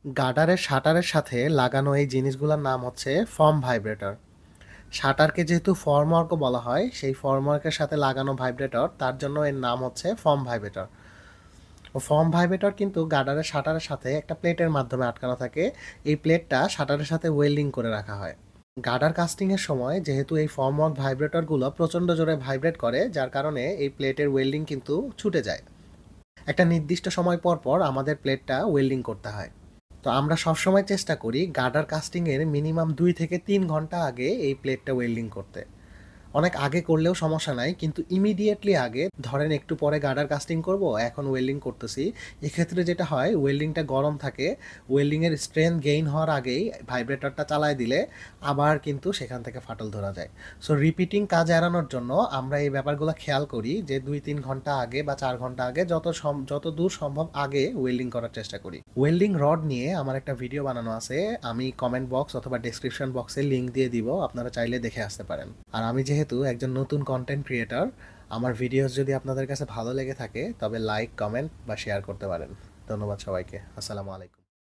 গার্ডারের শাটারের সাথে লাগানো এই জিনিসগুলোর নাম হচ্ছে ফর্ম ভাইব্রেটর। শাটারকে যেহেতু ফর্মওয়ার্ক বলা হয়, সেই ফর্মওয়ার্কের সাথে লাগানো ভাইব্রেটর, তার জন্য এর নাম হচ্ছে ফর্ম ভাইব্রেটর। ও ফর্ম ভাইব্রেটর কিন্তু গার্ডারের শাটারের সাথে একটা প্লেটের মাধ্যমে আটকানো থাকে। এই প্লেটটা শাটারের সাথে ওয়েল্ডিং করে রাখা হয়। গার্ডার কাস্টিংয়ের সময় যেহেতু এই ফর্মওয়ার্ক ভাইব্রেটরগুলো প্রচণ্ড জোরে ভাইব্রেট করে, যার কারণে এই প্লেটের ওয়েল্ডিং কিন্তু ছুটে যায়। একটা নির্দিষ্ট সময় পর পর আমাদের প্লেটটা ওয়েল্ডিং করতে হয়। তো আমরা সবসময় চেষ্টা করি গার্ডার কাস্টিংয়ের মিনিমাম 2 থেকে 3 ঘন্টা আগে এই প্লেটটা ওয়েল্ডিং করতে। অনেক আগে করলেও সমস্যা নাই, কিন্তু ইমিডিয়েটলি আগে ধরেন একটু পরে গার্ডার কাস্টিং করব, এখন ওয়েল্ডিং করতেছি, এক্ষেত্রে যেটা হয় ওয়েল্ডিংটা গরম থাকে। ওয়েল্ডিংয়ের স্ট্রেংথ গেইন হওয়ার আগেই ভাইব্রেটরটা চালায় দিলে আবার কিন্তু সেখান থেকে ফাটল ধরা যায়। সো রিপিটিং কাজ এড়ানোর জন্য আমরা এই ব্যাপারগুলো খেয়াল করি যে 2-3 ঘন্টা আগে বা 4 ঘন্টা আগে যত দূর সম্ভব আগে ওয়েল্ডিং করার চেষ্টা করি। ওয়েল্ডিং রড নিয়ে আমার একটা ভিডিও বানানো আছে, আমি কমেন্ট বক্স অথবা ডেসক্রিপশন বক্সে লিঙ্ক দিয়ে দিব, আপনারা চাইলে দেখে আসতে পারেন। আর আমি যেহেতু একজন নতুন কন্টেন্ট ক্রিয়েটর, আমার ভিডিওস যদি আপনাদের কাছে ভালো লেগে থাকে তবে লাইক, কমেন্ট বা শেয়ার করতে পারেন। ধন্যবাদ সবাইকে। আসসালামু আলাইকুম।